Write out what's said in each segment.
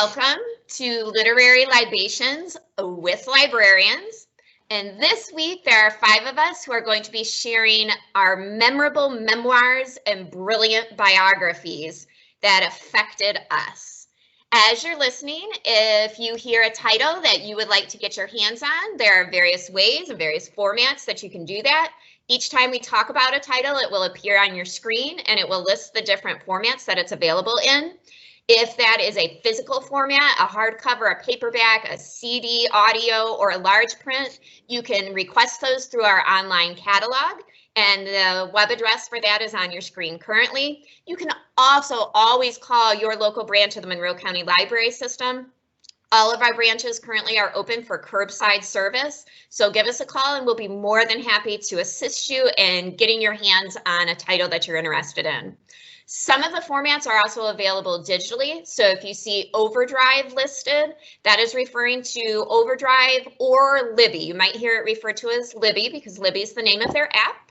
Welcome to Literary Libations with Librarians. And this week, there are 5 of us who are going to be sharing our memorable memoirs and brilliant biographies that affected us. As you're listening, if you hear a title that you would like to get your hands on, there are various ways and various formats that you can do that. Each time we talk about a title, it will appear on your screen and it will list the different formats that it's available in. If that is a physical format, a hardcover, a paperback, a CD, audio, or a large print, you can request those through our online catalog, and the web address for that is on your screen currently. You can also always call your local branch of the Monroe County Library System. All of our branches currently are open for curbside service, so give us a call and we'll be more than happy to assist you in getting your hands on a title that you're interested in. Some of the formats are also available digitally, so if you see Overdrive listed, that is referring to Overdrive or Libby. You might hear it referred to as Libby because Libby is the name of their app,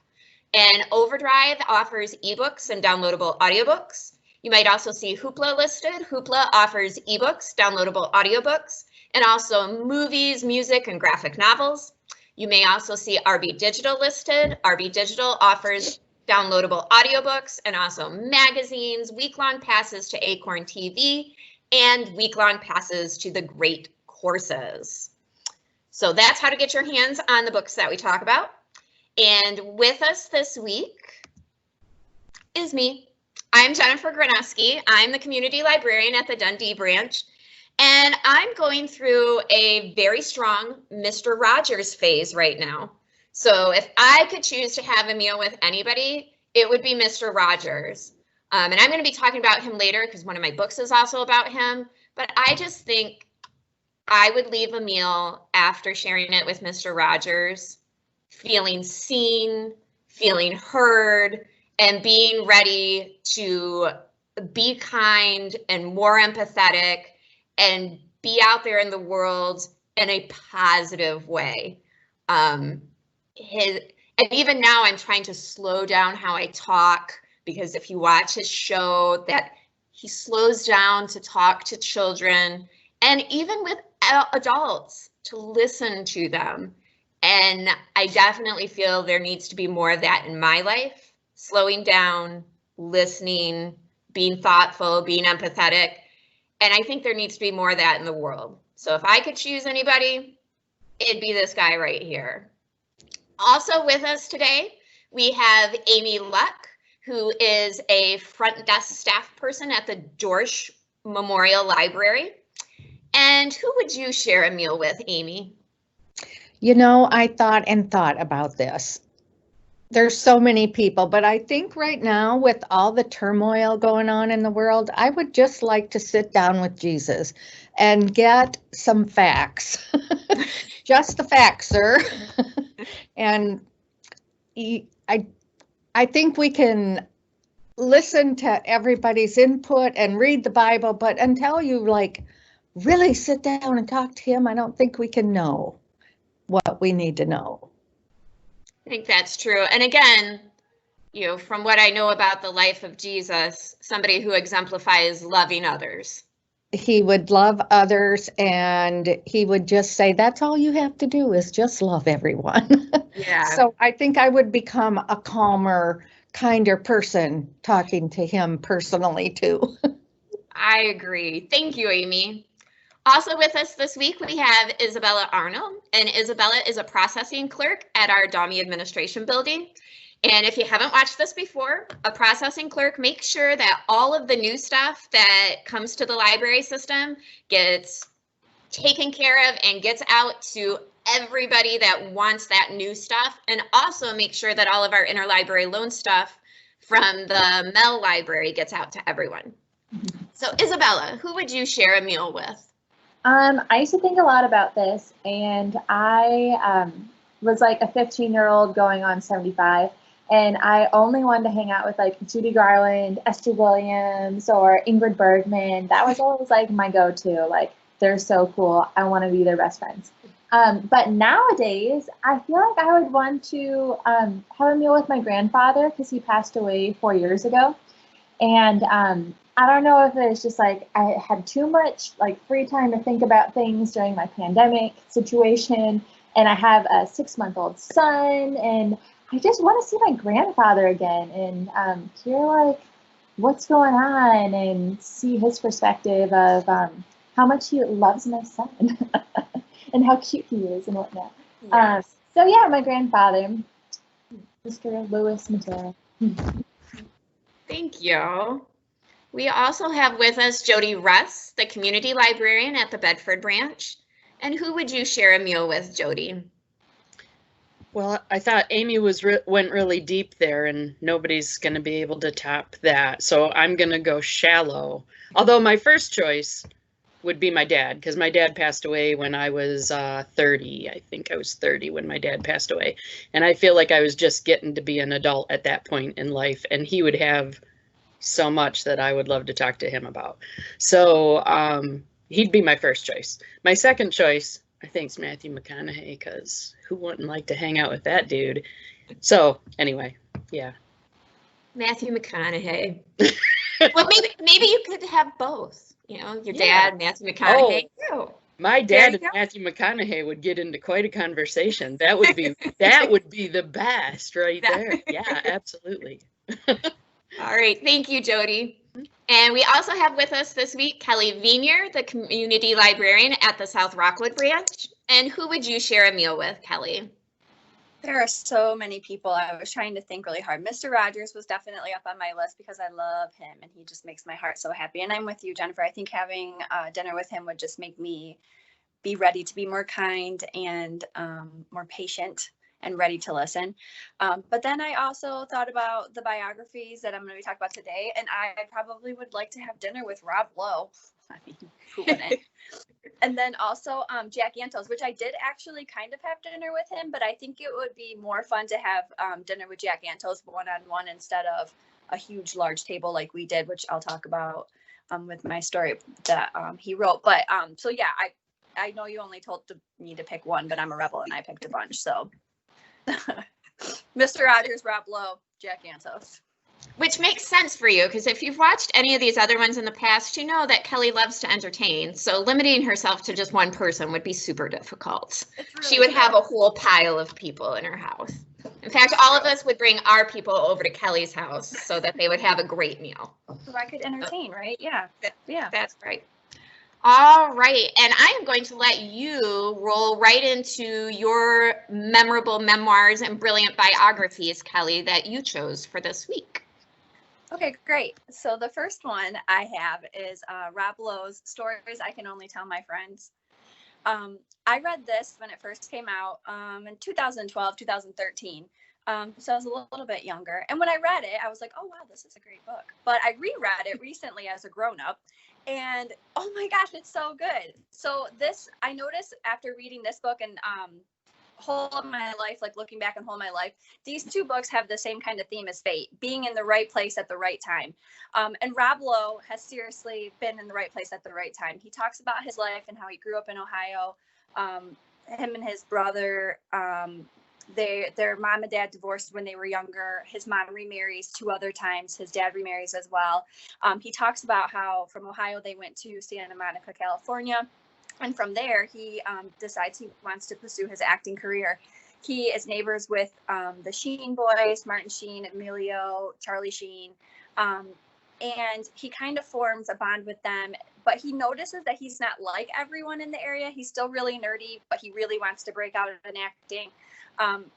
and Overdrive offers ebooks and downloadable audiobooks. You might also see Hoopla listed. Hoopla offers ebooks, downloadable audiobooks, and also movies, music, and graphic novels. You may also see RB Digital listed. RB Digital offers downloadable audiobooks and also magazines, week-long passes to Acorn TV, and week-long passes to the great courses. So that's how to get your hands on the books that we talk about. And with us this week is me. I'm Jennifer Graneski. I'm the community librarian at the Dundee branch, and I'm going through a very strong Mr. Rogers phase right now. So if I could choose to have a meal with anybody, it would be Mr. Rogers. And I'm going to be talking about him later because one of my books is also about him. But I just think I would leave a meal after sharing it with Mr. Rogers, feeling seen, feeling heard, and being ready to be kind and more empathetic and be out there in the world in a positive way. And even now I'm trying to slow down how I talk, because if you watch his show, that he slows down to talk to children and even with adults to listen to them. And I definitely feel there needs to be more of that in my life. Slowing down, listening, being thoughtful, being empathetic. And I think there needs to be more of that in the world. So if I could choose anybody, it'd be this guy right here. Also with us today, we have Amy Luck, who is a front desk staff person at the Dorsch Memorial Library. And who would you share a meal with, Amy? You know, I thought about this. There's so many people, but I think right now with all the turmoil going on in the world, I would just like to sit down with Jesus and get some facts. Just the facts, sir. And I think we can listen to everybody's input and read the Bible, but until you like really sit down and talk to him, I don't think we can know what we need to know. I think that's true. And again, you know, from what I know about the life of Jesus, somebody who exemplifies loving others. He would love others, and he would just say, that's all you have to do is just love everyone. Yeah. So I think I would become a calmer, kinder person talking to him personally too. I agree. Thank you, Amy. Also with us this week, we have Isabella Arnold, and Isabella is a processing clerk at our DAWME administration building. And if you haven't watched this before, a processing clerk makes sure that all of the new stuff that comes to the library system gets taken care of and gets out to everybody that wants that new stuff, and also make sure that all of our interlibrary loan stuff from the Mel Library gets out to everyone. So Isabella, who would you share a meal with? I used to think a lot about this, and I was like a 15-year-old going on 75, and I only wanted to hang out with like Judy Garland, Esther Williams, or Ingrid Bergman. That was always like my go-to. Like, they're so cool. I want to be their best friends. But nowadays, I feel like I would want to have a meal with my grandfather because he passed away 4 years ago. And I don't know if it's just like I had too much like free time to think about things during my pandemic situation, and I have a 6-month-old son, and I just want to see my grandfather again and hear like what's going on and see his perspective of how much he loves my son and how cute he is and whatnot. Yes. So yeah, my grandfather, Mr. Louis Matera. Thank you. We also have with us Jody Russ, the community librarian at the Bedford branch. And who would you share a meal with, Jody? Well, I thought Amy went really deep there, and nobody's going to be able to top that. So I'm going to go shallow. Although my first choice would be my dad, because my dad passed away when I was 30. I think I was 30 when my dad passed away. And I feel like I was just getting to be an adult at that point in life. And he would have so much that I would love to talk to him about. So he'd be my first choice. My second choice, I think, is Matthew McConaughey, because who wouldn't like to hang out with that dude? So anyway, yeah. Matthew McConaughey. Well, maybe you could have both. You know, your Yeah. dad, Matthew McConaughey. Oh, my dad and Matthew McConaughey would get into quite a conversation. That would be the best right there. Yeah, absolutely. All right, thank you, Jody. And we also have with us this week Kelly Venier, the community librarian at the South Rockwood branch. And who would you share a meal with, Kelly? There are so many people. I was trying to think really hard. Mr. Rogers was definitely up on my list because I love him and he just makes my heart so happy. And I'm with you, Jennifer. I think having dinner with him would just make me be ready to be more kind and more patient and ready to listen. But then I also thought about the biographies that I'm going to be talking about today. And I probably would like to have dinner with Rob Lowe. I mean, who wouldn't? And then also Jack Antos, which I did actually kind of have dinner with him, but I think it would be more fun to have dinner with Jack Antos one-on-one instead of a huge, large table like we did, which I'll talk about with my story that he wrote. But so yeah, I know you only told me to pick one, but I'm a rebel and I picked a bunch. So Mr. Rogers, Rob Lowe, Jack Antos. Which makes sense for you, because if you've watched any of these other ones in the past, you know that Kelly loves to entertain. So limiting herself to just one person would be super difficult. Really she would have a whole pile of people in her house. In fact, all of us would bring our people over to Kelly's house so that they would have a great meal. So I could entertain, right? Yeah. Yeah. That's right. All right, and I am going to let you roll right into your memorable memoirs and brilliant biographies, Kelly, that you chose for this week. Okay, great. So the first one I have is Rob Lowe's Stories I Can Only Tell My Friends. I read this when it first came out in 2012, 2013. So I was a little bit younger. And when I read it, I was like, oh, wow, this is a great book. But I reread it recently as a grown-up. And oh my gosh, it's so good. So this, I noticed after reading this book and whole of my life, like looking back on whole of my life, these two books have the same kind of theme as fate, being in the right place at the right time. And Rob Lowe has seriously been in the right place at the right time. He talks about his life and how he grew up in Ohio. Him and his brother, their mom and dad divorced when they were younger. His mom remarries 2 other times. His dad remarries as well. He talks about how from Ohio they went to Santa Monica, California. And from there, he decides he wants to pursue his acting career. He is neighbors with the Sheen boys, Martin Sheen, Emilio, Charlie Sheen. And he kind of forms a bond with them. But he notices that he's not like everyone in the area. He's still really nerdy, but he really wants to break out in acting.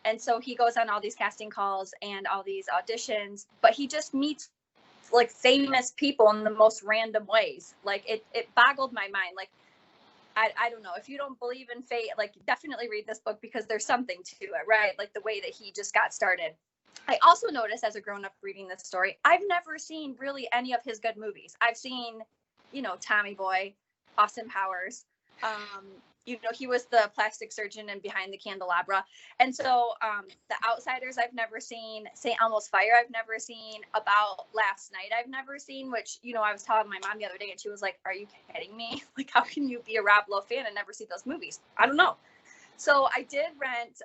And so he goes on all these casting calls and all these auditions, but he just meets like famous people in the most random ways. Like it boggled my mind. Like, I don't know, if you don't believe in fate, like definitely read this book because there's something to it, right? Like the way that he just got started. I also noticed as a grown-up reading this story, I've never seen really any of his good movies. I've seen, you know, Tommy Boy, Austin Powers. You know, he was the plastic surgeon and Behind the Candelabra. And so The Outsiders I've never seen, St. Elmo's Fire I've never seen, About Last Night I've never seen, which, you know, I was telling my mom the other day and she was like, are you kidding me? Like, how can you be a Rob Lowe fan and never see those movies? I don't know. So I did rent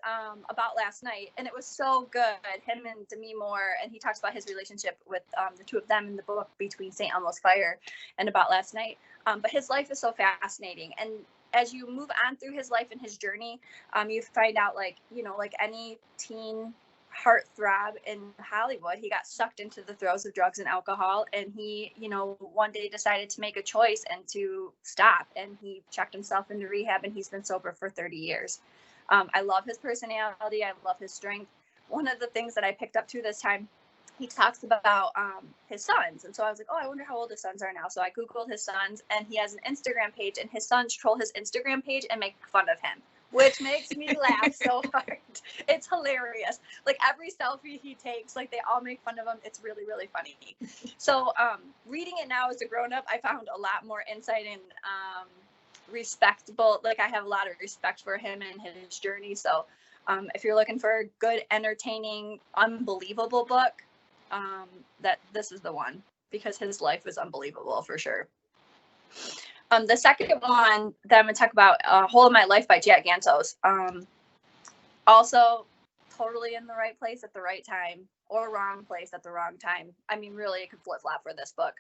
About Last Night, and it was so good. Him and Demi Moore, and he talks about his relationship with the two of them in the book Between St. Elmo's Fire and About Last Night. But his life is so fascinating, and as you move on through his life and his journey, you find out, like, you know, like any teen heartthrob in Hollywood, he got sucked into the throes of drugs and alcohol, and he, you know, one day decided to make a choice and to stop, and he checked himself into rehab, and he's been sober for 30 years. I love his personality. I love his strength. One of the things that I picked up too this time, he talks about his sons, and so I was like, oh, I wonder how old his sons are now. So I googled his sons, and he has an Instagram page, and his sons troll his Instagram page and make fun of him, which makes me laugh so hard. It's hilarious. Like, every selfie he takes, like, they all make fun of him. It's really, really funny. So reading it now as a grown-up, I found a lot more insight and respectable. Like, I have a lot of respect for him and his journey. So if you're looking for a good, entertaining, unbelievable book, that this is the one, because his life is unbelievable for sure. The second one that I'm going to talk about, Whole of My Life by Jack Gantos. Also totally in the right place at the right time, or wrong place at the wrong time. I mean, really, it could flip-flop for this book.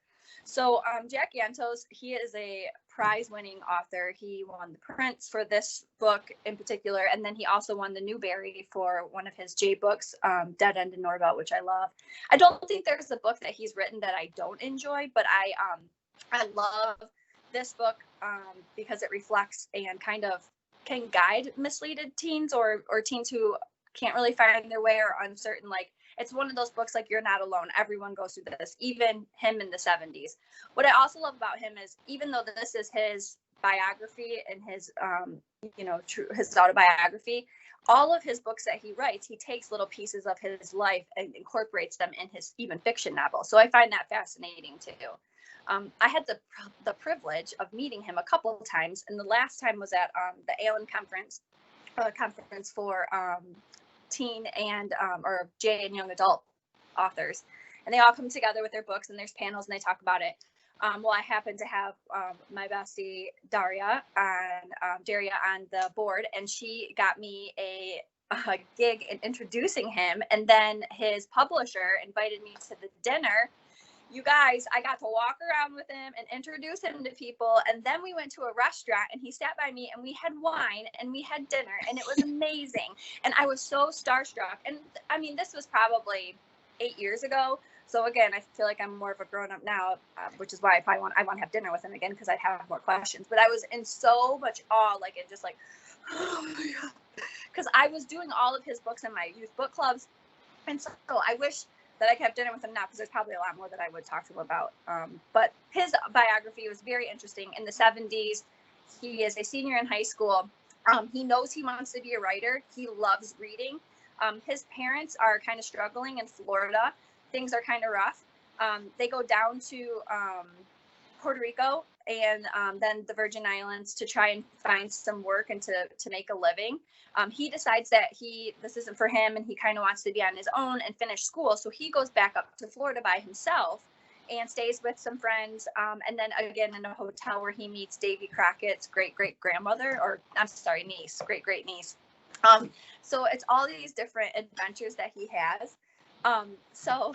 So Jack Gantos, he is a prize-winning author. He won the Prince for this book in particular, and then he also won the Newbery for one of his J books, Dead End in Norvelt, which I love. I don't think there's a book that he's written that I don't enjoy, but I love this book because it reflects and kind of can guide misleaded teens or teens who can't really find their way or uncertain. Like, it's one of those books, like, you're not alone. Everyone goes through this, even him in the 70s. What I also love about him is, even though this is his biography and his, his autobiography, all of his books that he writes, he takes little pieces of his life and incorporates them in his even fiction novels. So I find that fascinating too. I had the privilege of meeting him a couple of times, and the last time was at the Allen conference for teen and or J and young adult authors, and they all come together with their books, and there's panels and they talk about it. Well, I happened to have my bestie Daria on the board, and she got me a gig in introducing him, and then his publisher invited me to the dinner. You guys, I got to walk around with him and introduce him to people. And then we went to a restaurant, and he sat by me, and we had wine and we had dinner, and it was amazing. And I was so starstruck. And I mean, this was probably 8 years ago. So again, I feel like I'm more of a grown up now, which is why I want to have dinner with him again, because I'd have more questions. But I was in so much awe, like, and just like, oh my God. Because I was doing all of his books in my youth book clubs. And so I wish that I could have dinner with him now, because there's probably a lot more that I would talk to him about. But his biography was very interesting. In the 70s, he is a senior in high school. He knows he wants to be a writer. He loves reading. His parents are kind of struggling in Florida. Things are kind of rough. They go down to Puerto Rico and then the Virgin Islands to try and find some work and to make a living. He decides that this isn't for him, and he kind of wants to be on his own and finish school. So he goes back up to Florida by himself and stays with some friends. And then again in a hotel where he meets Davy Crockett's great-great-grandmother, or I'm sorry, niece, great-great-niece. So it's all these different adventures that he has. So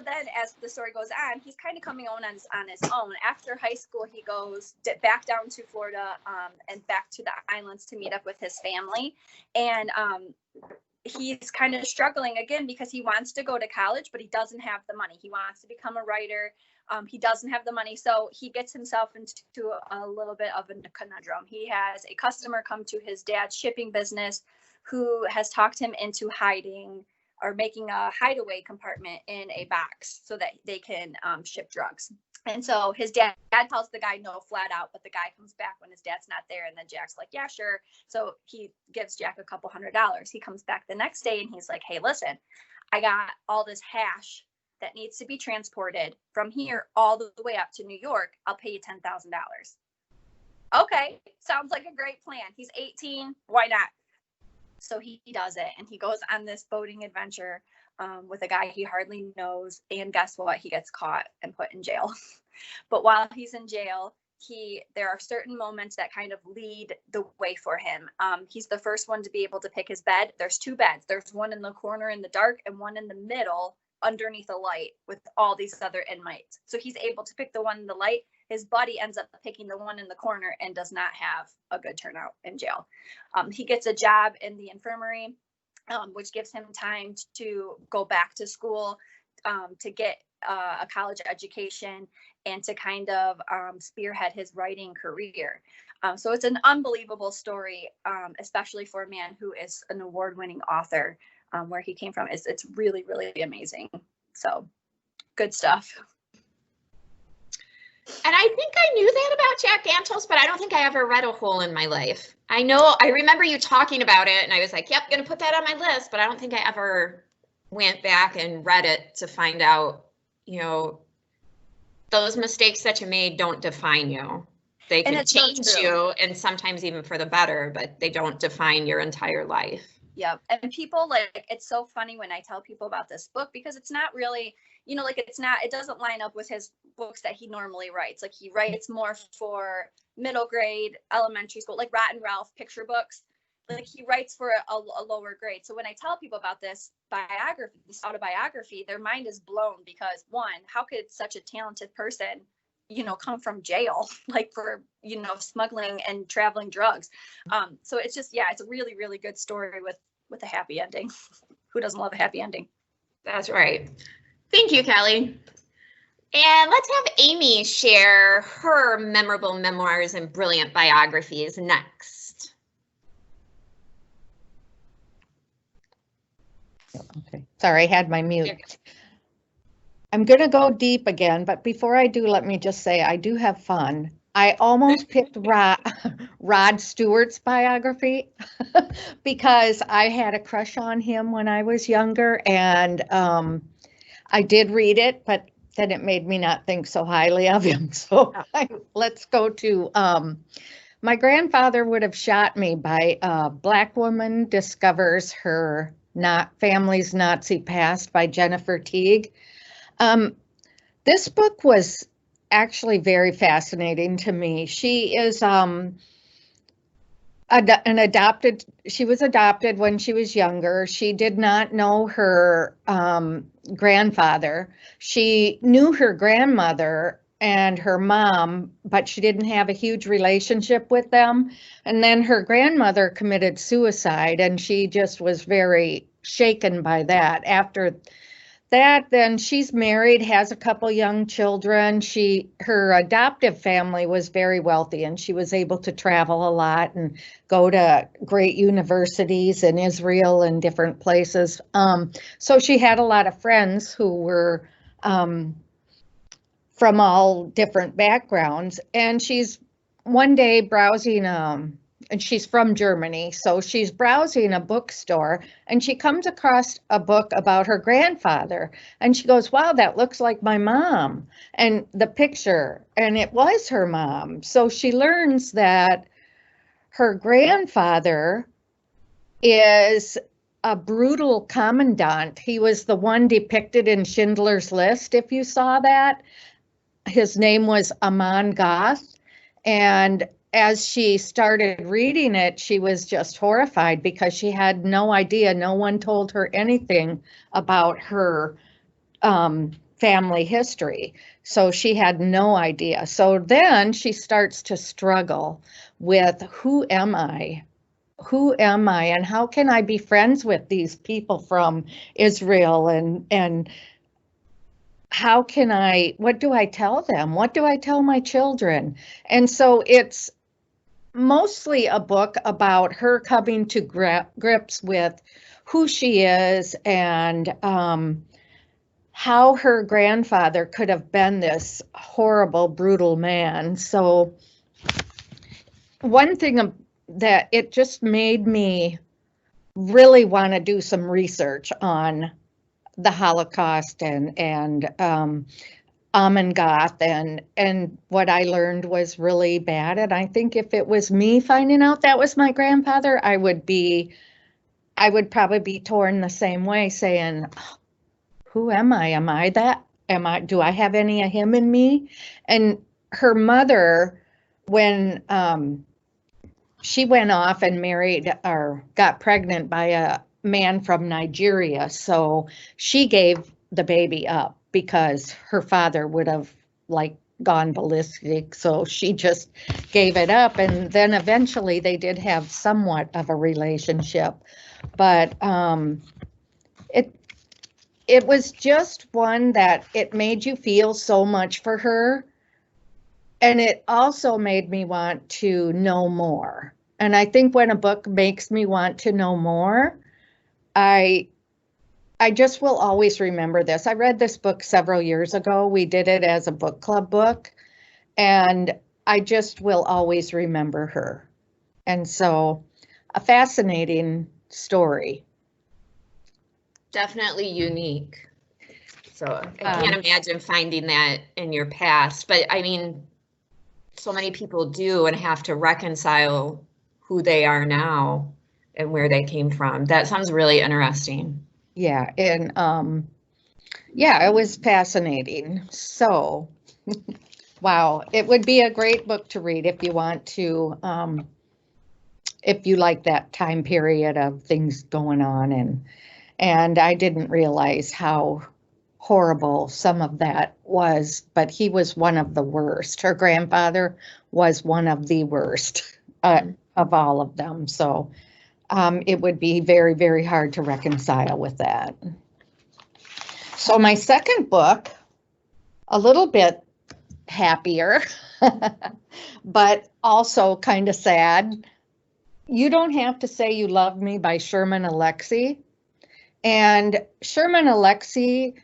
then as the story goes on, he's kind of coming on his own. After high school, he goes back down to Florida and back to the islands to meet up with his family. And he's kind of struggling again because he wants to go to college, but he doesn't have the money. He wants to become a writer. He doesn't have the money. So he gets himself into a little bit of a conundrum. He has a customer come to his dad's shipping business who has talked him into hiding or making a hideaway compartment in a box so that they can ship drugs. And so his dad tells the guy no flat out, but the guy comes back when his dad's not there. And then Jack's like, yeah, sure. So he gives Jack a couple $100. He comes back the next day and he's like, hey, listen, I got all this hash that needs to be transported from here all the way up to New York. I'll pay you $10,000. Okay, sounds like a great plan. He's 18. Why not? So he does it, and he goes on this boating adventure with a guy he hardly knows. And guess what? He gets caught and put in jail. But while he's in jail, there are certain moments that kind of lead the way for him. He's the first one to be able to pick his bed. There's 2 beds. There's one in the corner in the dark and one in the middle underneath a light with all these other inmates. So he's able to pick the one in the light. His buddy ends up picking the one in the corner and does not have a good turnout in jail. He gets a job in the infirmary, which gives him time to go back to school, to get a college education, and to kind of spearhead his writing career. So it's an unbelievable story, especially for a man who is an award-winning author. Where he came from, it's really, really amazing. So good stuff. And I think I knew that about Jack Antos, but I don't think I ever read A Hole in My Life. I remember you talking about it, and I was like, yep, gonna put that on my list, but I don't think I ever went back and read it to find out, you know, those mistakes that you made don't define you. They can change you, and sometimes even for the better, but they don't define your entire life. Yeah. And people, like, it's so funny when I tell people about this book, because it's not really, you know, like, it doesn't line up with his books that he normally writes. Like, he writes more for middle grade, elementary school, like Rotten Ralph picture books. Like, he writes for a lower grade. So when I tell people about this autobiography, their mind is blown, because one, how could such a talented person, you know, come from jail, like, for, you know, smuggling and traveling drugs. So it's just, yeah, it's a really, really good story with a happy ending. Who doesn't love a happy ending? That's right. Thank you, Kelly. And let's have Amy share her memorable memoirs and brilliant biographies next. Okay, sorry, I had my mute. I'm going to go deep again, but before I do, let me just say I do have fun. I almost picked Rod Stewart's biography because I had a crush on him when I was younger, and I did read it, but then it made me not think so highly of him. So let's go to, my grandfather would have shot me by a Black woman discovers her family's Nazi past by Jennifer Teague. This book was actually very fascinating to me. She is she was adopted when she was younger. She did not know her grandfather. She knew her grandmother and her mom, but she didn't have a huge relationship with them. And then her grandmother committed suicide, and she just was very shaken by that. After that, then she's married, has a couple young children. Her adoptive family was very wealthy, and she was able to travel a lot and go to great universities in Israel and different places. So she had a lot of friends who were from all different backgrounds. And she's one day browsing, and she's from Germany, so she's browsing a bookstore, and she comes across a book about her grandfather, and she goes, wow, that looks like my mom, and the picture, and it was her mom. So she learns that her grandfather is a brutal commandant. He was the one depicted in Schindler's List, if you saw that. His name was Amon Goth, and as she started reading it, she was just horrified because she had no idea. No one told her anything about her family history. So she had no idea. So then she starts to struggle with, who am I? Who am I? And how can I be friends with these people from Israel? And how can what do I tell them? What do I tell my children? And so it's mostly a book about her coming to grips with who she is and how her grandfather could have been this horrible, brutal man. So one thing that it just made me really want to do some research on the Holocaust and Amon Goth, and what I learned was really bad. And I think if it was me finding out that was my grandfather, I would probably be torn the same way, saying, who am I? Am I that? Do I have any of him in me? And her mother when she went off and married or got pregnant by a man from Nigeria. So she gave the baby up because her father would have like gone ballistic. So she just gave it up. And then eventually they did have somewhat of a relationship. But it was just one that it made you feel so much for her. And it also made me want to know more. And I think when a book makes me want to know more, I just will always remember this. I read this book several years ago. We did it as a book club book, and I just will always remember her. And so, a fascinating story. Definitely unique. So I can't imagine finding that in your past, but I mean, so many people do and have to reconcile who they are now and where they came from. That sounds really interesting. Yeah, and yeah, it was fascinating. So, wow, it would be a great book to read if you want to, if you like that time period of things going on. And I didn't realize how horrible some of that was, but he was one of the worst. Her grandfather was one of the worst of all of them. So it would be very, very hard to reconcile with that. So my second book, a little bit happier, but also kind of sad. You Don't Have to Say You Love Me by Sherman Alexie. And Sherman Alexie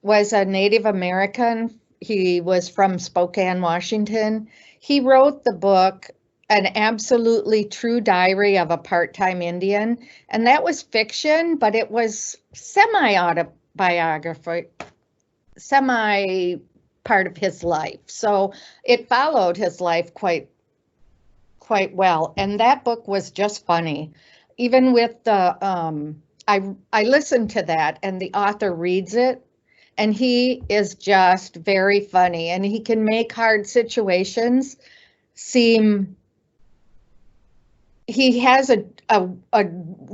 was a Native American. He was from Spokane, Washington. He wrote the book, An Absolutely True Diary of a Part-Time Indian. And that was fiction, but it was semi-autobiography, semi part of his life. So it followed his life quite well. And that book was just funny. Even with the, I listened to that and the author reads it and he is just very funny and he can make hard situations seem, he has a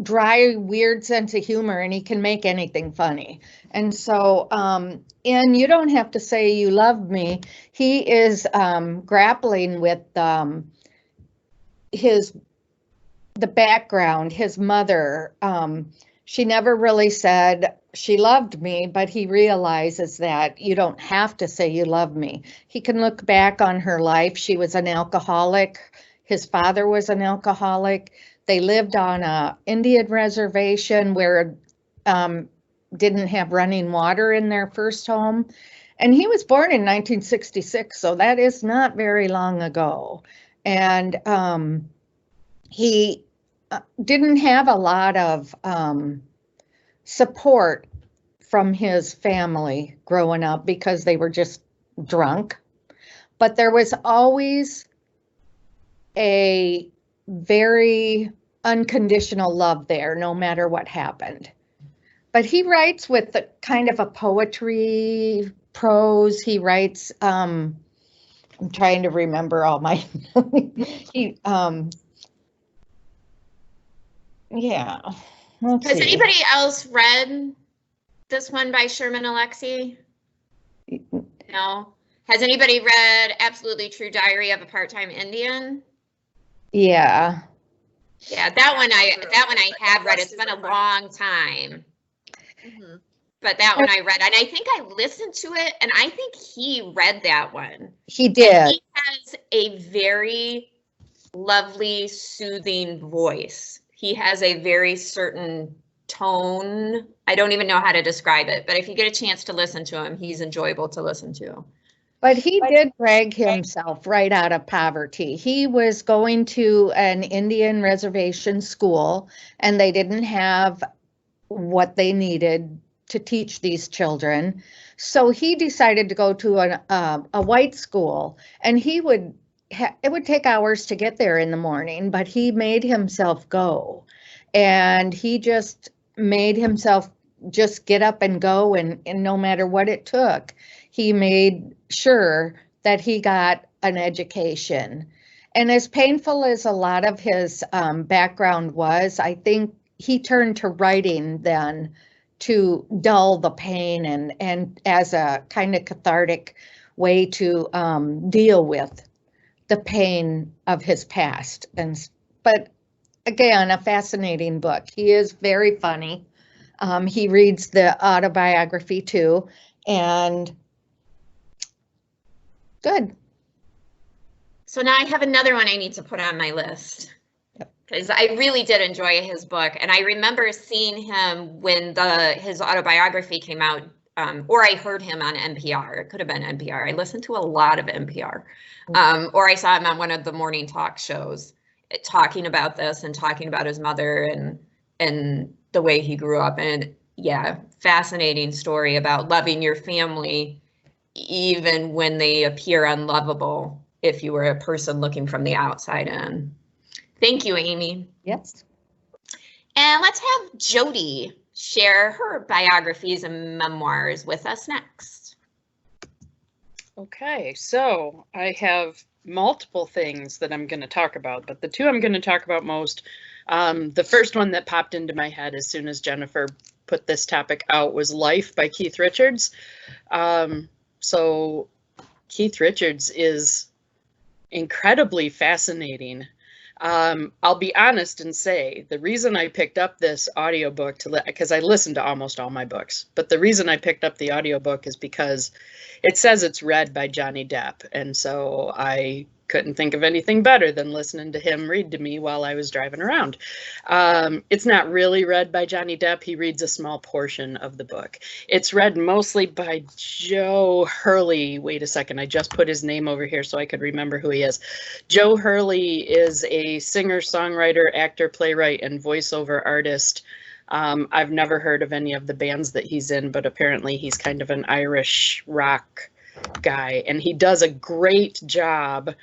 dry, weird sense of humor and he can make anything funny. And so in You Don't Have to Say You Love Me, he is grappling with the background, his mother. She never really said she loved me, but he realizes that you don't have to say you love me. He can look back on her life. She was an alcoholic. His father was an alcoholic. They lived on a Indian reservation where didn't have running water in their first home. And he was born in 1966, so that is not very long ago. And he didn't have a lot of support from his family growing up because they were just drunk. But there was always a very unconditional love there, no matter what happened. But he writes with the kind of a poetry prose. He writes, I'm trying to remember all my, yeah. Has anybody else read this one by Sherman Alexie? No. Has anybody read Absolutely True Diary of a Part-Time Indian? Yeah. Yeah, that one I have read. It's been a long time. Mm-hmm. But that one I read, and I think I listened to it, and I think he read that one. He did. And he has a very lovely, soothing voice. He has a very certain tone. I don't even know how to describe it, but if you get a chance to listen to him, he's enjoyable to listen to. But he did drag himself right out of poverty. He was going to an Indian reservation school, and they didn't have what they needed to teach these children. So he decided to go to a white school, and it would take hours to get there in the morning, but he made himself go. And he just made himself just get up and go, and no matter what it took, he made sure that he got an education. And as painful as a lot of his background was, I think he turned to writing then to dull the pain and as a kind of cathartic way to deal with the pain of his past. But again, a fascinating book. He is very funny. He reads the autobiography too, and good. So now I have another one I need to put on my list because I really did enjoy his book. And I remember seeing him when his autobiography came out, or I heard him on NPR. It could have been NPR. I listened to a lot of NPR. Or I saw him on one of the morning talk shows talking about this and talking about his mother and the way he grew up. And yeah, fascinating story about loving your family even when they appear unlovable if you were a person looking from the outside in. Thank you, Amy. Yes. And let's have Jody share her biographies and memoirs with us next. Okay, so I have multiple things that I'm going to talk about, but the two I'm going to talk about most, the first one that popped into my head as soon as Jennifer put this topic out was Life by Keith Richards. So Keith Richards is incredibly fascinating. I'll be honest and say the reason I picked up this audiobook because I listened to almost all my books, but the reason I picked up the audiobook is because it says it's read by Johnny Depp. And so I couldn't think of anything better than listening to him read to me while I was driving around. It's not really read by Johnny Depp. He reads a small portion of the book. It's read mostly by Joe Hurley. Wait a second, I just put his name over here so I could remember who he is. Joe Hurley is a singer, songwriter, actor, playwright, and voiceover artist. I've never heard of any of the bands that he's in, but apparently he's kind of an Irish rock guy, and he does a great job.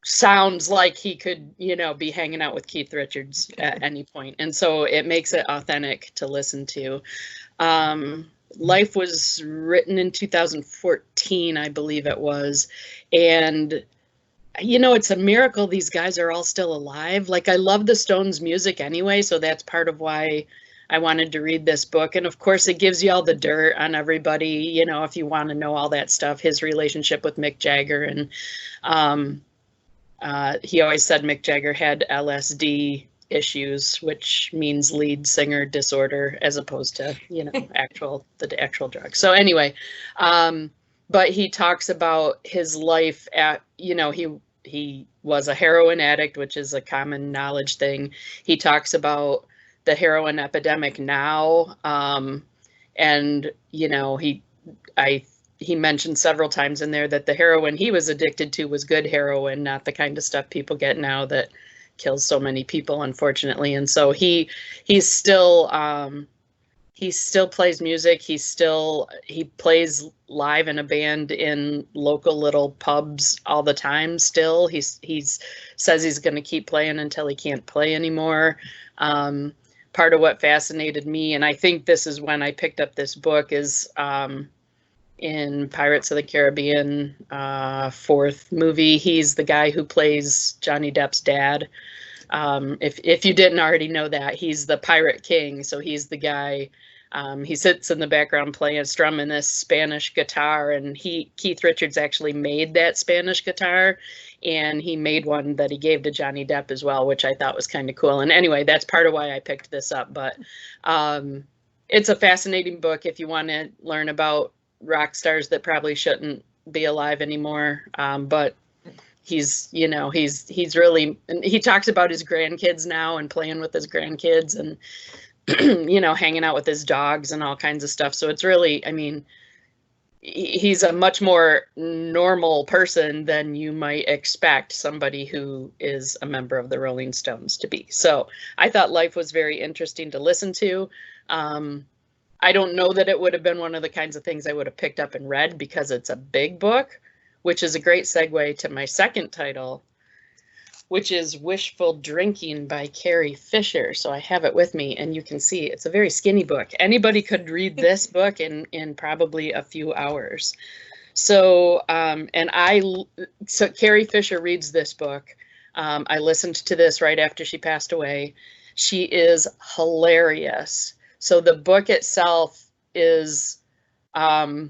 Sounds like he could, be hanging out with Keith Richards at any point. And so it makes it authentic to listen to. Life was written in 2014, I believe it was. And, it's a miracle these guys are all still alive. Like, I love the Stones' music anyway, so that's part of why I wanted to read this book. And of course, it gives you all the dirt on everybody, if you want to know all that stuff, his relationship with Mick Jagger. And he always said Mick Jagger had LSD issues, which means lead singer disorder, as opposed to, the actual drug. So anyway, but he talks about his life at, he was a heroin addict, which is a common knowledge thing. He talks about the heroin epidemic now. And, he mentioned several times in there that the heroin he was addicted to was good heroin, not the kind of stuff people get now that kills so many people, unfortunately. And so he still plays music. He plays live in a band in local little pubs all the time. Still, he says he's going to keep playing until he can't play anymore. Part of what fascinated me, and I think this is when I picked up this book, is in Pirates of the Caribbean, fourth movie, he's the guy who plays Johnny Depp's dad. If you didn't already know that, he's the Pirate King. So he's the guy, he sits in the background strumming this Spanish guitar, and Keith Richards actually made that Spanish guitar. And he made one that he gave to Johnny Depp as well, which I thought was kind of cool. And anyway, that's part of why I picked this up. But it's a fascinating book if you want to learn about rock stars that probably shouldn't be alive anymore. But he's really, and he talks about his grandkids now and playing with his grandkids and, hanging out with his dogs and all kinds of stuff. So it's really, he's a much more normal person than you might expect somebody who is a member of the Rolling Stones to be. So I thought Life was very interesting to listen to. I don't know that it would have been one of the kinds of things I would have picked up and read because it's a big book, which is a great segue to my second title, which is Wishful Drinking by Carrie Fisher. So I have it with me, and you can see it's a very skinny book. Anybody could read this book in probably a few hours. So, so Carrie Fisher reads this book. I listened to this right after she passed away. She is hilarious. So the book itself is a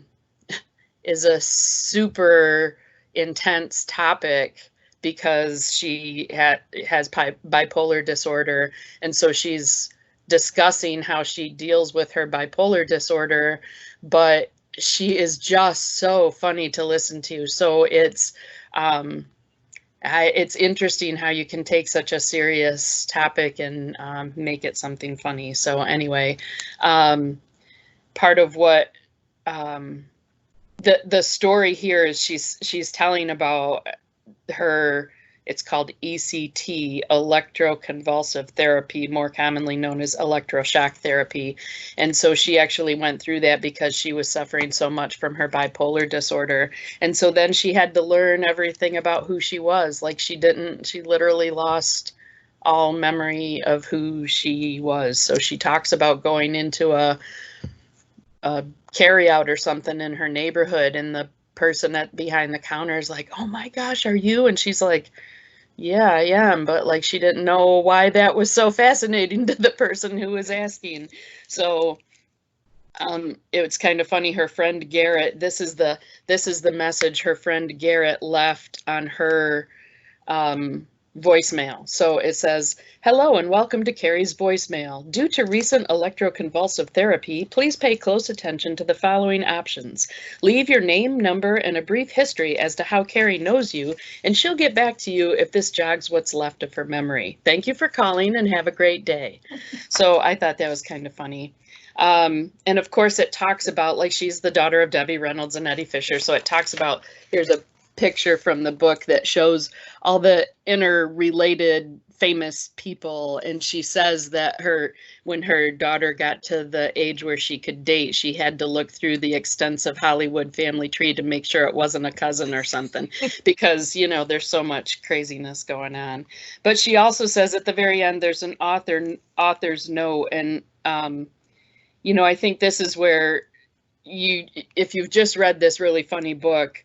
super intense topic because she has bipolar disorder, and so she's discussing how she deals with her bipolar disorder, but she is just so funny to listen to. So it's interesting how you can take such a serious topic and make it something funny. So anyway, part of what the story here is she's telling about her, it's called ECT, electroconvulsive therapy, more commonly known as electroshock therapy. And so she actually went through that because she was suffering so much from her bipolar disorder. And so then she had to learn everything about who she was. Like she literally lost all memory of who she was. So she talks about going into a carry out or something in her neighborhood, and the person behind the counter is like, "Oh my gosh, are you?" And she's like, "Yeah, I am," but like she didn't know why that was so fascinating to the person who was asking. So it's kind of funny. Her friend Garrett, this is the message her friend Garrett left on her voicemail. So it says, "Hello and welcome to Carrie's voicemail. Due to recent electroconvulsive therapy, please pay close attention to the following options. Leave your name, number, and a brief history as to how Carrie knows you, and she'll get back to you if this jogs what's left of her memory. Thank you for calling and have a great day." So I thought that was kind of funny. And of course it talks about, like, she's the daughter of Debbie Reynolds and Eddie Fisher. So it talks about, here's a picture from the book that shows all the interrelated famous people, and she says that when her daughter got to the age where she could date, she had to look through the extensive Hollywood family tree to make sure it wasn't a cousin or something, because there's so much craziness going on. But she also says at the very end there's an author's note, and I think this is where if you've just read this really funny book,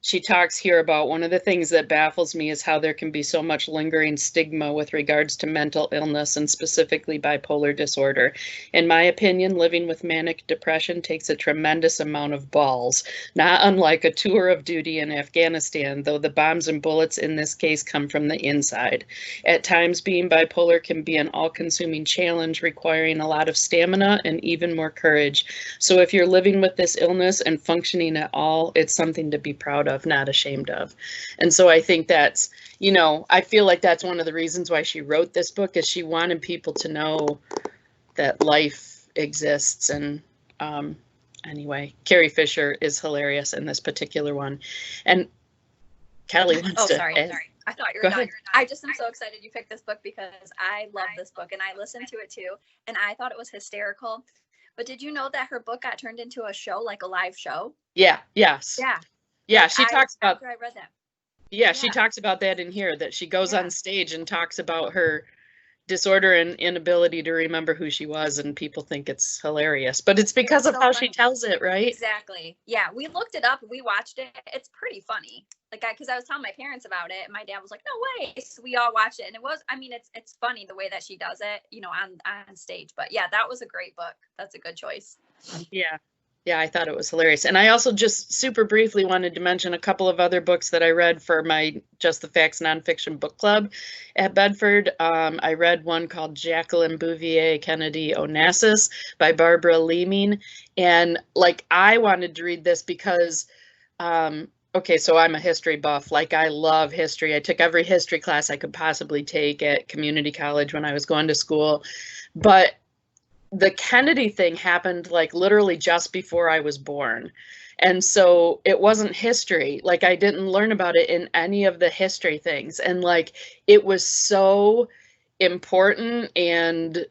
she talks here about one of the things that baffles me is how there can be so much lingering stigma with regards to mental illness and specifically bipolar disorder. In my opinion, living with manic depression takes a tremendous amount of balls, not unlike a tour of duty in Afghanistan, though the bombs and bullets in this case come from the inside. At times, being bipolar can be an all-consuming challenge requiring a lot of stamina and even more courage. So if you're living with this illness and functioning at all, it's something to be proud of, not ashamed of. And so I think that's, I feel like that's one of the reasons why she wrote this book, is she wanted people to know that life exists. And anyway, Carrie Fisher is hilarious in this particular one. And Kelly wants to sorry. I thought you were done. I just am so excited you picked this book because I love this book and I listened to it too. And I thought it was hysterical. But did you know that her book got turned into a show, like a live show? Yeah. Yes. Yeah. Yeah. Like She talks about. After I read that. Yeah, she talks about that in here, that she goes on stage and talks about her disorder and inability to remember who she was, and people think it's hilarious, but it's because of how she tells it, right? Exactly. Yeah, we looked it up, we watched it. It's pretty funny. Like, because I was telling my parents about it, and my dad was like, "No way!" So we all watched it, and it was, it's funny the way that she does it, on stage. But yeah, that was a great book. That's a good choice. Yeah. Yeah, I thought it was hilarious. And I also just super briefly wanted to mention a couple of other books that I read for my Just the Facts Nonfiction Book Club at Bedford. I read one called Jacqueline Bouvier Kennedy Onassis by Barbara Leeming. And I wanted to read this because, okay, so I'm a history buff. I love history. I took every history class I could possibly take at community college when I was going to school. But the Kennedy thing happened literally just before I was born. And so it wasn't history. I didn't learn about it in any of the history things. And it was so important and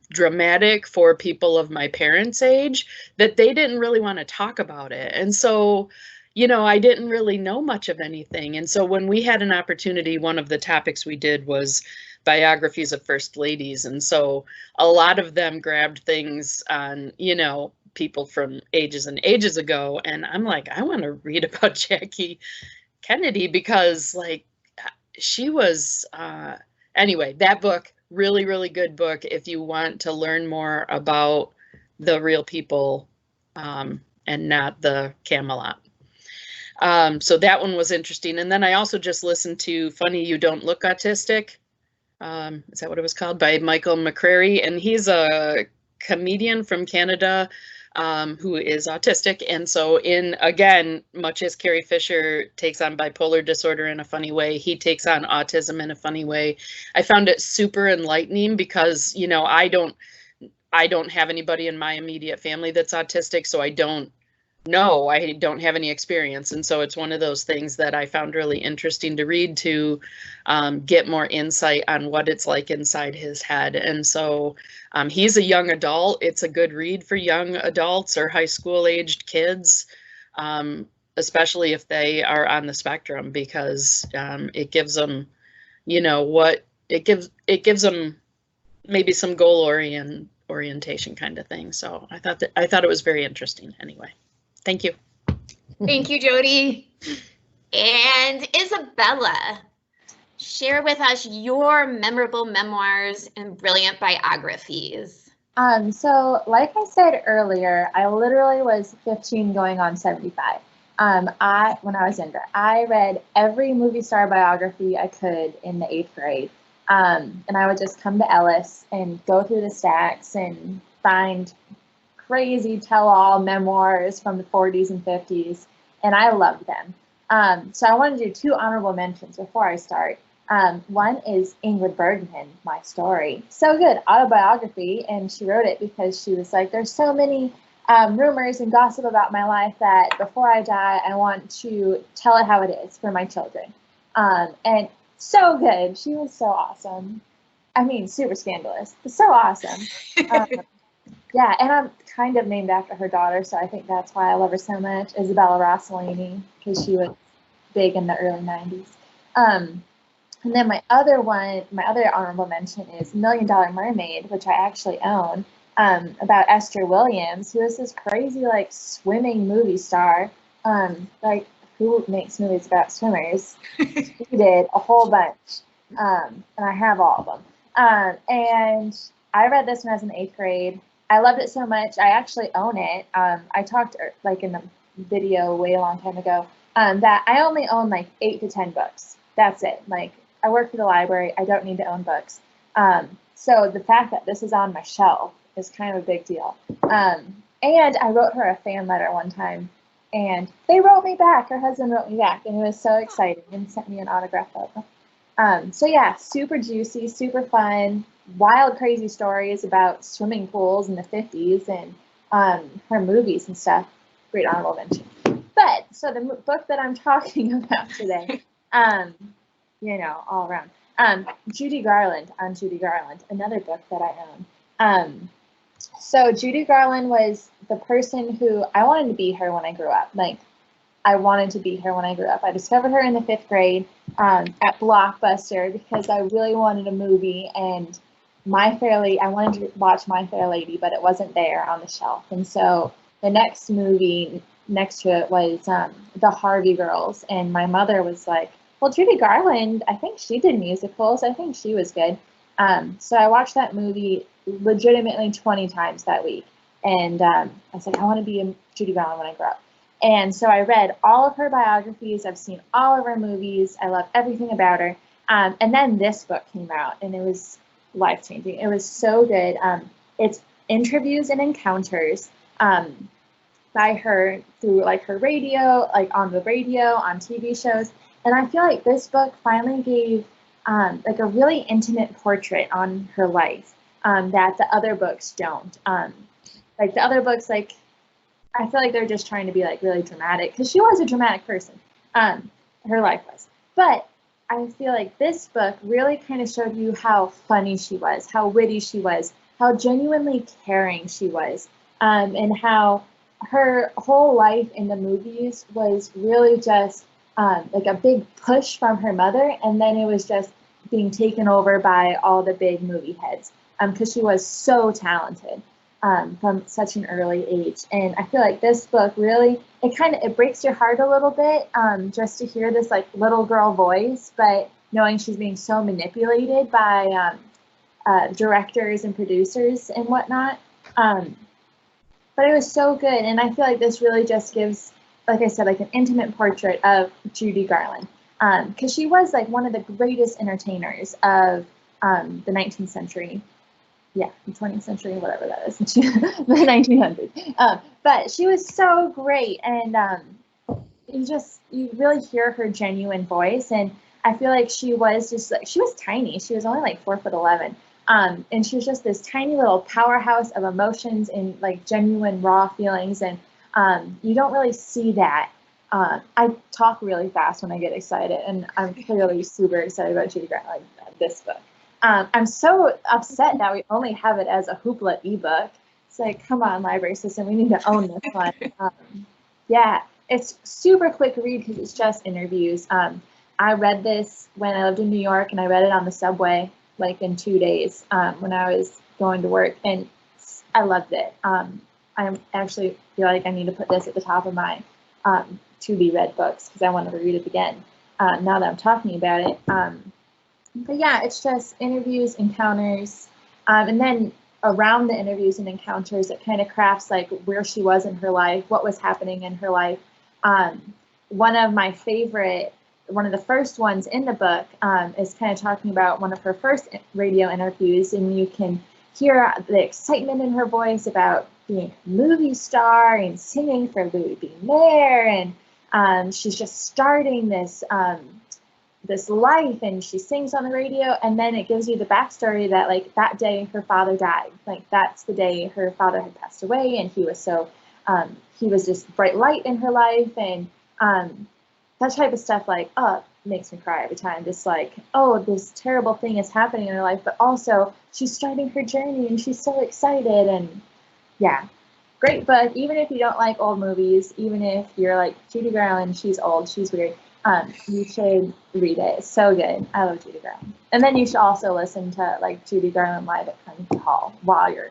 dramatic for people of my parents' age that they didn't really want to talk about it. And so, I didn't really know much of anything. And so when we had an opportunity, one of the topics we did was biographies of first ladies. And so a lot of them grabbed things on, people from ages and ages ago. And I'm like, I want to read about Jackie Kennedy because like she was, anyway, that book, really, really good book if you want to learn more about the real people and not the Camelot. So that one was interesting. And then I also just listened to Funny You Don't Look Autistic. Is that what it was called? By Michael McCrary. And he's a comedian from Canada who is autistic. And so again, much as Carrie Fisher takes on bipolar disorder in a funny way, he takes on autism in a funny way. I found it super enlightening because, you know, I don't have anybody in my immediate family that's autistic, so I don't have any experience. And so it's one of those things that I found really interesting to read to get more insight on what it's like inside his head. And so he's a young adult. It's a good read for young adults or high school aged kids, especially if they are on the spectrum, because it gives them, you know, it gives them maybe some goal orientation kind of thing. So I thought it was very interesting anyway. Thank you. Thank you, Jody. And Isabella, share with us your memorable memoirs and brilliant biographies. So like I said earlier, I literally was 15 going on 75. When I was younger, I read every movie star biography I could in the 8th grade. And I would just come to Ellis and go through the stacks and find crazy tell-all memoirs from the 40s and 50s, and I loved them. So I want to do 2 honorable mentions before I start. One is Ingrid Bergman, My Story. So good, autobiography, and she wrote it because she was like, there's so many rumors and gossip about my life that before I die, I want to tell it how it is for my children. And so good. She was so awesome. I mean, super scandalous, but so awesome. Yeah, and I'm kind of named after her daughter, so I think that's why I love her so much, Isabella Rossellini, because she was big in the early 90s. And then my other honorable mention is $1 Million Mermaid, which I actually own, about Esther Williams, who is this crazy, like, swimming movie star. Like, who makes movies about swimmers? She did a whole bunch, and I have all of them. And I read this when I was in 8th grade. I loved it so much. I actually own it. I talked like in the video way a long time ago that I only own like 8 to 10 books. That's it. Like I work for the library. I don't need to own books. So the fact that this is on my shelf is kind of a big deal. And I wrote her a fan letter one time, and they wrote me back. Her husband wrote me back, and it was so exciting and sent me an autograph photo. So yeah, super juicy, super fun. Wild, crazy stories about swimming pools in the 50s and her movies and stuff. Great honorable mention. But, so the book that I'm talking about today, you know, all around, Judy Garland, another book that I own. So Judy Garland was the person who I wanted to be her when I grew up. Like, I wanted to be her when I grew up. I discovered her in the 5th grade at Blockbuster because I really wanted a movie, and I wanted to watch My Fair Lady, but it wasn't there on the shelf. And so the next movie next to it was The Harvey Girls. And my mother was like, well, Judy Garland, I think she did musicals. I think she was good. So I watched that movie legitimately 20 times that week. And I was like, I want to be a Judy Garland when I grow up. And so I read all of her biographies. I've seen all of her movies. I love everything about her. And then this book came out, and it was life-changing. It was so good. It's interviews and encounters by her through like her radio, like on the radio, on TV shows. And I feel like this book finally gave like a really intimate portrait on her life that the other books don't. Like the other books, like I feel like they're just trying to be like really dramatic, because she was a dramatic person. Her life was. But I feel like this book really kind of showed you how funny she was, how witty she was, how genuinely caring she was, and how her whole life in the movies was really just like a big push from her mother, and then it was just being taken over by all the big movie heads, because she was so talented. from such an early age. And I feel like this book really, it breaks your heart a little bit, just to hear this like little girl voice, but knowing she's being so manipulated by directors and producers and whatnot. But it was so good. And I feel like this really just gives, like I said, like an intimate portrait of Judy Garland. Because she was like one of the greatest entertainers of the 19th century. Yeah, the 20th century, whatever that is, the 1900s. But she was so great, and you really hear her genuine voice. And I feel like she was tiny. She was only like 4'11", and she was just this tiny little powerhouse of emotions and like genuine raw feelings. And you don't really see that. I talk really fast when I get excited, and I'm clearly super excited about Judy Garland, this book. I'm so upset that we only have it as a Hoopla ebook. It's like, come on, library system, we need to own this one. Yeah, it's super quick read because it's just interviews. I read this when I lived in New York, and I read it on the subway like in 2 days when I was going to work, and I loved it. I actually feel like I need to put this at the top of my to be read books because I want to read it again now that I'm talking about it. But yeah, it's just interviews, encounters, and then around the interviews and encounters, it kind of crafts like where she was in her life, what was happening in her life. One of the first ones in the book is kind of talking about one of her first radio interviews, and you can hear the excitement in her voice about being a movie star and singing for Louis B. Mayer, and she's just starting this life, and she sings on the radio, and then it gives you the backstory that like that day her father died. Like that's the day her father had passed away, and he was just bright light in her life, and that type of stuff like makes me cry every time. Just like, oh, this terrible thing is happening in her life, but also she's starting her journey and she's so excited. And yeah, great book. Even if you don't like old movies, even if you're like Judy Garland, she's old, she's weird. You should read it. It's so good. I love Judy Garland. And then you should also listen to like Judy Garland live at Carnegie Hall while you're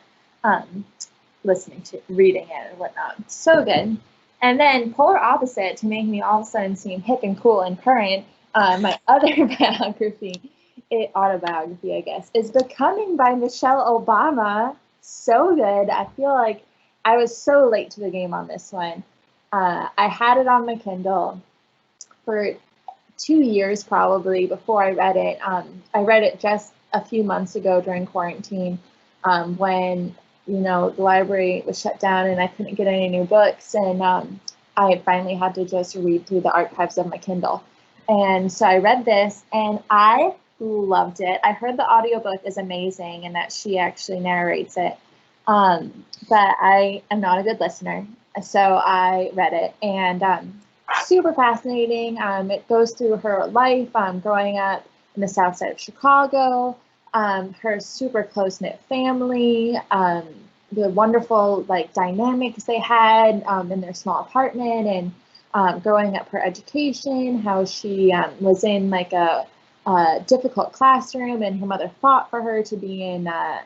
reading it and whatnot. So good. And then polar opposite to make me all of a sudden seem hip and cool and current, my other autobiography, I guess, is Becoming by Michelle Obama. So good. I feel like I was so late to the game on this one. I had it on my Kindle for 2 years probably before I read it. I read it just a few months ago during quarantine when, the library was shut down and I couldn't get any new books. And I finally had to just read through the archives of my Kindle. And so I read this and I loved it. I heard the audiobook is amazing and that she actually narrates it. But I am not a good listener. So I read it and super fascinating. It goes through her life growing up in the south side of Chicago, her super close-knit family, the wonderful like dynamics they had in their small apartment, and growing up her education, how she was in like a difficult classroom and her mother fought for her to be in a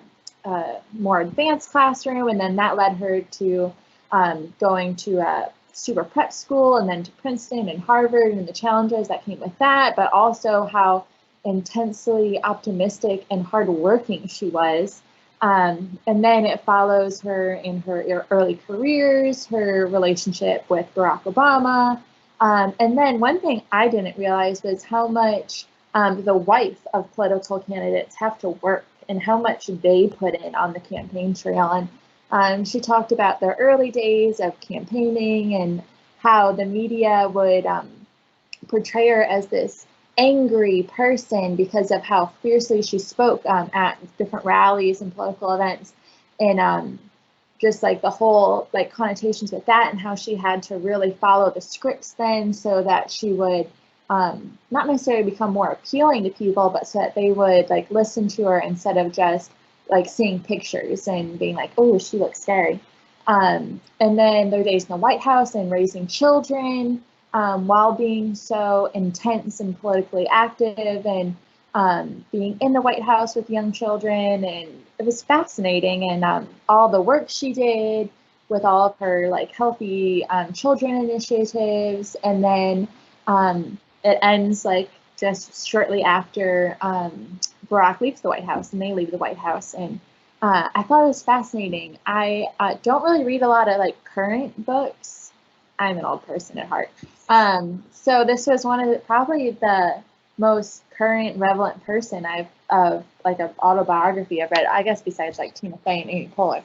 more advanced classroom, and then that led her to going to a super prep school and then to Princeton and Harvard and the challenges that came with that, but also how intensely optimistic and hardworking she was. And then it follows her in her early careers, her relationship with Barack Obama. And then one thing I didn't realize was how much the wife of political candidates have to work and how much they put in on the campaign trail. And she talked about the early days of campaigning and how the media would portray her as this angry person because of how fiercely she spoke at different rallies and political events, and just like the whole like connotations with that, and how she had to really follow the scripts then so that she would not necessarily become more appealing to people, but so that they would like listen to her instead of just like seeing pictures and being like, oh, she looks scary. And then their days in the White House and raising children while being so intense and politically active, and being in the White House with young children, and it was fascinating. And all the work she did with all of her like healthy children initiatives, and then it ends like just shortly after Barack leaves the White House and they leave the White House. And I thought it was fascinating. I don't really read a lot of like current books. I'm an old person at heart. So this was one of the, probably the most current relevant person of like an autobiography I've read, I guess, besides like Tina Fey and Amy Poehler.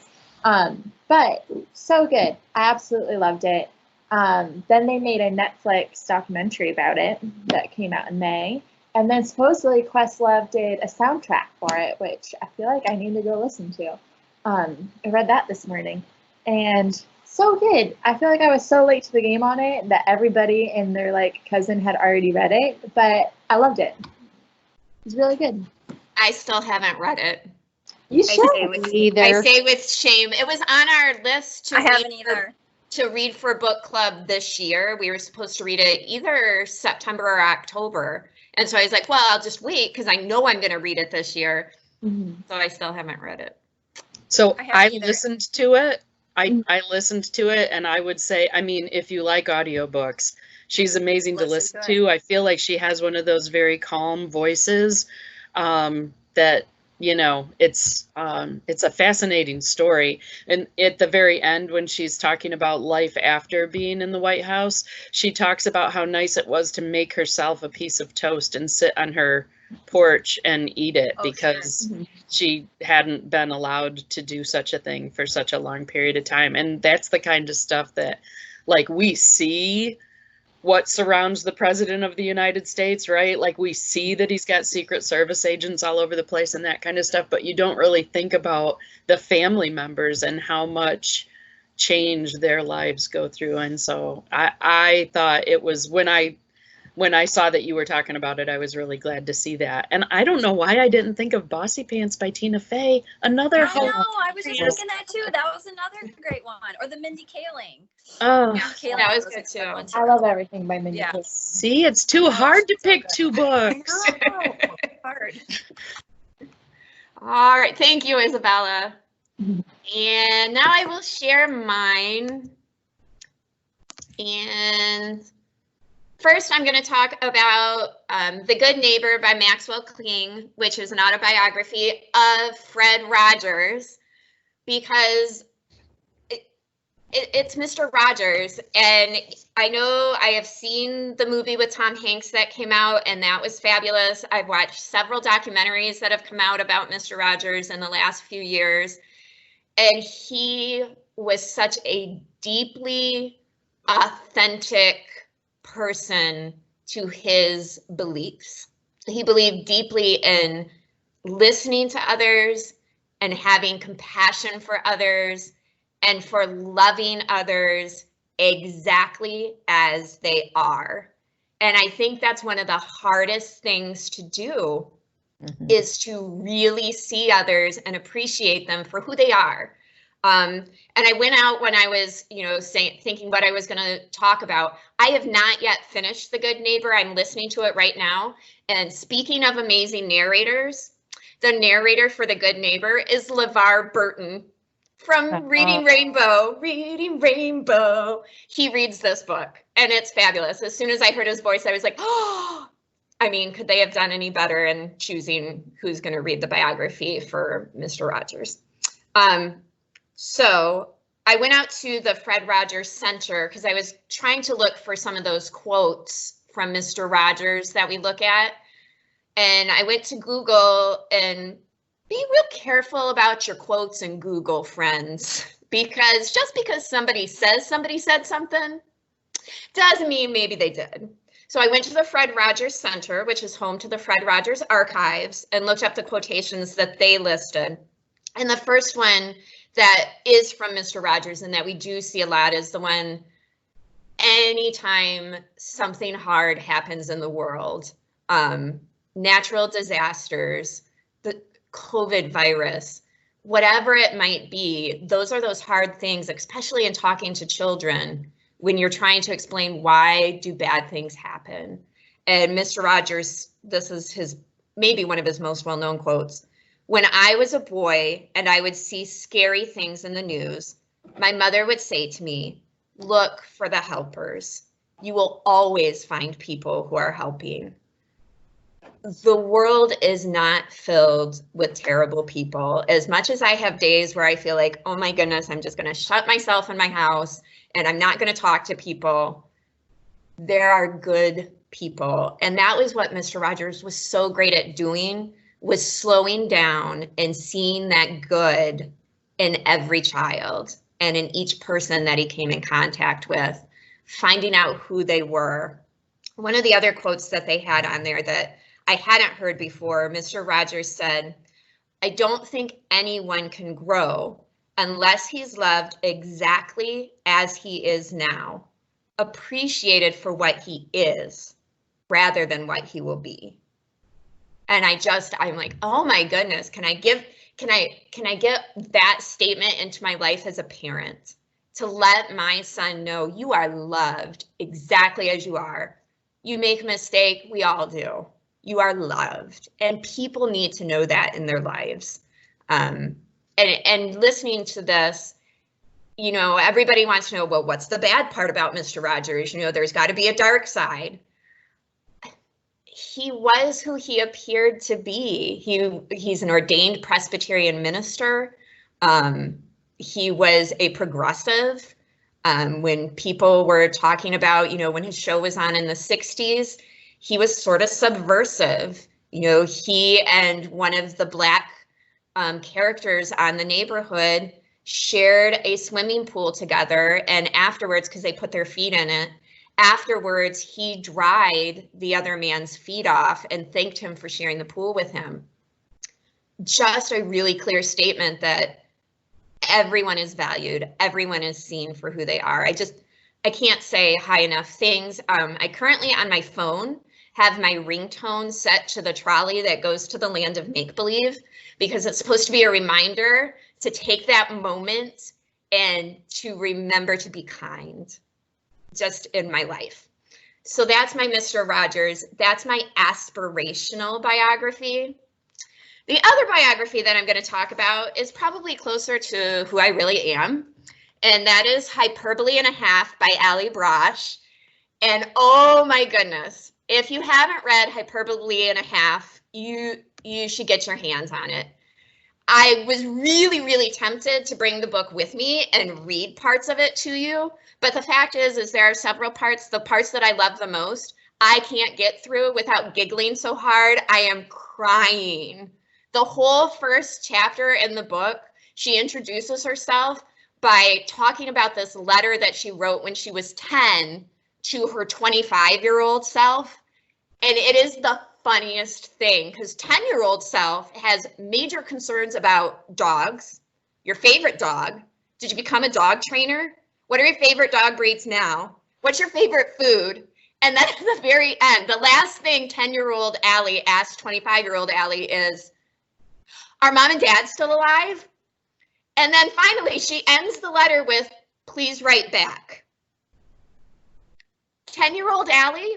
But so good. I absolutely loved it. Then they made a Netflix documentary about it that came out in May. And then supposedly Questlove did a soundtrack for it, which I feel like I need to go listen to. I read that this morning. And so good. I feel like I was so late to the game on it that everybody and their like cousin had already read it, but I loved it. It was really good. I still haven't read it. You I should. say with, Either. I say with shame. It was on our list to I haven't either. To read for book club this year. We were supposed to read it either September or October. And so I was like, well, I'll just wait because I know I'm going to read it this year. Mm-hmm. So I still haven't read it. So I haven't I either. listened to it. I listened to it, and I would say, I mean, if you like audiobooks, she's amazing to listen to. I feel like she has one of those very calm voices that, you know, it's a fascinating story. And at the very end, when she's talking about life after being in the White House, she talks about how nice it was to make herself a piece of toast and sit on her porch and eat it because she hadn't been allowed to do such a thing for such a long period of time. And that's the kind of stuff that, like, we see what surrounds the president of the United States, right? Like, we see that he's got Secret Service agents all over the place and that kind of stuff, but you don't really think about the family members and how much change their lives go through. And so I thought it was, when I saw that you were talking about it, I was really glad to see that. And I don't know why I didn't think of Bossy Pants by Tina Fey. I know, Another I was just thinking that too. That was another great one. Or the Mindy Kaling. Oh, Yeah, that was good too. I love everything by Mindy Yeah. Kaling. see, it's too hard to pick two I books. know. Hard. All right. Thank you, Isabella. Mhm. And now I will share mine. And first, I'm going to talk about The Good Neighbor by Maxwell Kling, which is an autobiography of Fred Rogers, because it's Mr. Rogers. And I know I have seen the movie with Tom Hanks that came out, and that was fabulous. I've watched several documentaries that have come out about Mr. Rogers in the last few years. And he was such a deeply authentic person to his beliefs. He believed deeply in listening to others and having compassion for others and for loving others exactly as they are. And I think that's one of the hardest things to do, is to really see others and appreciate them for who they are. And I went out when I was, thinking what I was going to talk about. I have not yet finished The Good Neighbor. I'm listening to it right now. And speaking of amazing narrators, the narrator for The Good Neighbor is LeVar Burton from Reading Rainbow. Reading Rainbow. He reads this book, and it's fabulous. As soon as I heard his voice, I was like, oh, I mean, could they have done any better in choosing who's going to read the biography for Mr. Rogers? So I went out to the Fred Rogers Center because I was trying to look for some of those quotes from Mr. Rogers that we look at. And I went to Google, and be real careful about your quotes in Google, friends, because just because somebody says somebody said something doesn't mean maybe they did. So I went to the Fred Rogers Center, which is home to the Fred Rogers Archives, and looked up the quotations that they listed. And the first one that is from Mr. Rogers and that we do see a lot is the one, anytime something hard happens in the world, natural disasters, the COVID virus, whatever it might be, those are those hard things, especially in talking to children, when you're trying to explain why do bad things happen. And Mr. Rogers, this is his maybe one of his most well-known quotes. When I was a boy and I would see scary things in the news, my mother would say to me, look for the helpers. You will always find people who are helping. The world is not filled with terrible people. As much as I have days where I feel like, oh my goodness, I'm just going to shut myself in my house and I'm not going to talk to people, there are good people. And that was what Mr. Rogers was so great at doing, was slowing down and seeing that good in every child and in each person that he came in contact with, finding out who they were. One of the other quotes that they had on there that I hadn't heard before, Mr. Rogers said, I don't think anyone can grow unless he's loved exactly as he is now, appreciated for what he is rather than what he will be. And I'm like, oh my goodness, can I get that statement into my life as a parent, to let my son know you are loved exactly as you are. You make a mistake, we all do. You are loved, and people need to know that in their lives. And listening to this, you know, everybody wants to know, well, what's the bad part about Mr. Rogers? You know, there's got to be a dark side. He was who he appeared to be. He's an ordained Presbyterian minister. He was a progressive. When people were talking about, you know, when his show was on in the 60s, he was sort of subversive. You know, he and one of the Black characters on The Neighborhood shared a swimming pool together, and afterwards, because they put their feet in it, afterwards he dried the other man's feet off and thanked him for sharing the pool with him. Just a really clear statement that everyone is valued, everyone is seen for who they are. I can't say high enough things. I currently on my phone have my ringtone set to the trolley that goes to the land of make-believe, because it's supposed to be a reminder to take that moment and to remember to be kind just in my life. So that's my Mr. Rogers. That's my aspirational biography. The other biography that I'm going to talk about is probably closer to who I really am, and that is Hyperbole and a Half by Ali Brosh. And oh my goodness, if you haven't read Hyperbole and a Half, you should get your hands on it. I was really, really tempted to bring the book with me and read parts of it to you. But the fact is there are several parts, the parts that I love the most, I can't get through without giggling so hard. I am crying. The whole first chapter in the book, she introduces herself by talking about this letter that she wrote when she was 10 to her 25-year-old self. And it is the funniest thing, because 10-year-old self has major concerns about dogs. Your favorite dog. Did you become a dog trainer? What are your favorite dog breeds now? What's your favorite food? And then at the very end, the last thing 10-year-old Allie asks 25-year-old Allie is, are mom and dad still alive? And then finally, she ends the letter with, please write back. 10-year-old Allie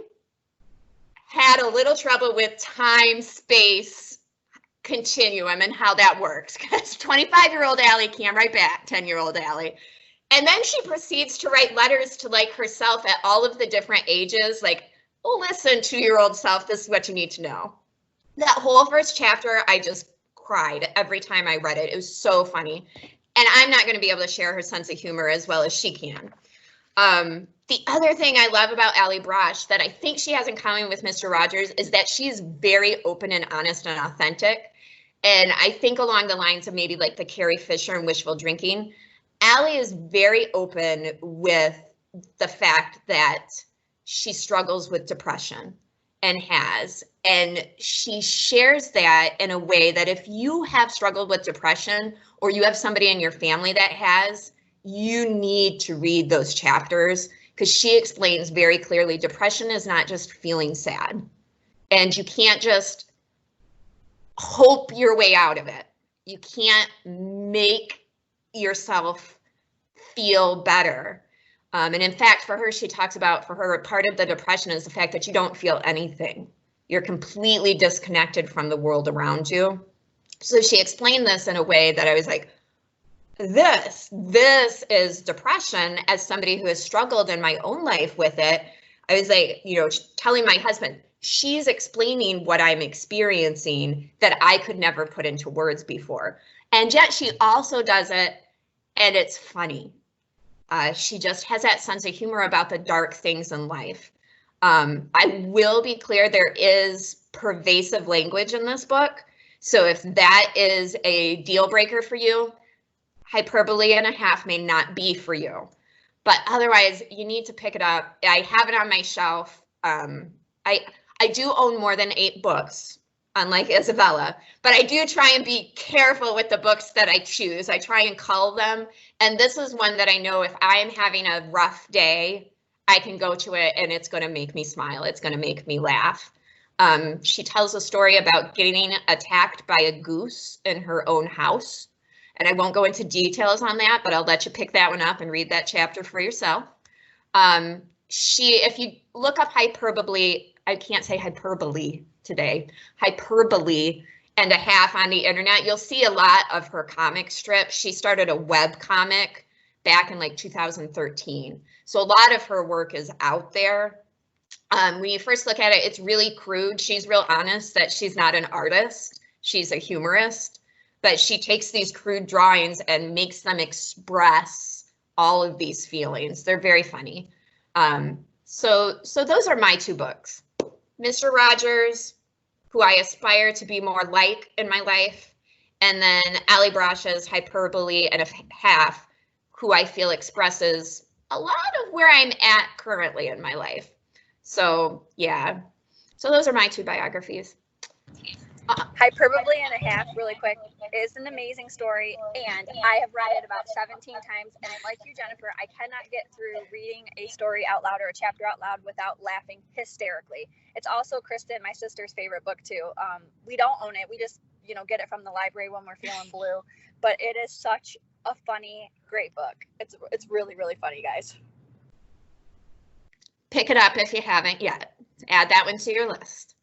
had a little trouble with time, space, continuum, and how that works, because 25-year-old Allie can't write back 10-year-old Allie. And then she proceeds to write letters to like herself at all of the different ages, like, oh, listen, 2-year-old self, this is what you need to know. That whole first chapter, I just cried every time I read it. It was so funny. And I'm not going to be able to share her sense of humor as well as she can. The other thing I love about Ali Brosh that I think she has in common with Mr. Rogers is that she's very open and honest and authentic. And I think along the lines of maybe like the Carrie Fisher and wishful drinking, Ali is very open with the fact that she struggles with depression and she shares that in a way that if you have struggled with depression or you have somebody in your family that has, you need to read those chapters, because she explains very clearly depression is not just feeling sad, and you can't just hope your way out of it. You can't make yourself feel better. And in fact, for her, she talks about, for her, part of the depression is the fact that you don't feel anything. You're completely disconnected from the world around you. So she explained this in a way that I was like, this is depression. As somebody who has struggled in my own life with it, I was like, you know, telling my husband, she's explaining what I'm experiencing that I could never put into words before. And yet she also does it, and it's funny. She just has that sense of humor about the dark things in life. I will be clear, there is pervasive language in this book. So if that is a deal breaker for you, hyperbole and a half may not be for you. But otherwise, you need to pick it up. I have it on my shelf. I do own more than 8 books, unlike Isabella, but I do try and be careful with the books that I choose. I try and cull them. And this is one that I know if I'm having a rough day, I can go to it and it's going to make me smile. It's going to make me laugh. She tells a story about getting attacked by a goose in her own house. And I won't go into details on that, but I'll let you pick that one up and read that chapter for yourself. If you look up hyperbole, I can't say hyperbole today, hyperbole and a half on the internet, you'll see a lot of her comic strips. She started a web comic back in like 2013. So a lot of her work is out there. When you first look at it, it's really crude. She's real honest that she's not an artist. She's a humorist, but she takes these crude drawings and makes them express all of these feelings. They're very funny. So those are my 2 books. Mr. Rogers, who I aspire to be more like in my life, and then Ali Brash's Hyperbole and a Half, who I feel expresses a lot of where I'm at currently in my life. So yeah, so those are my 2 biographies. Hyperbole and a Half, really quick, is an amazing story, and I have read it about 17 times, and like you, Jennifer, I cannot get through reading a story out loud or a chapter out loud without laughing hysterically. It's also Kristen, my sister's favorite book too. We don't own it. We just, you know, get it from the library when we're feeling blue, but it is such a funny, great book. It's really, really funny, guys. Pick it up if you haven't yet. Add that one to your list.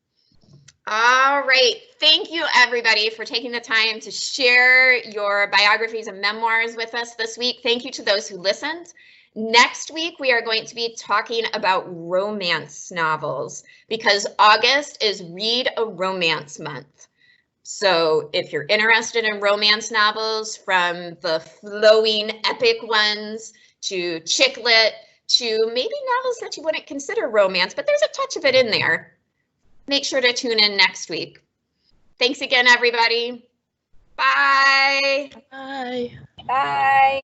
All right. Thank you, everybody, for taking the time to share your biographies and memoirs with us this week. Thank you to those who listened. Next week, we are going to be talking about romance novels because August is Read a Romance Month. So if you're interested in romance novels, from the flowing epic ones to chick lit to maybe novels that you wouldn't consider romance, but there's a touch of it in there, make sure to tune in next week. Thanks again, everybody. Bye. Bye. Bye.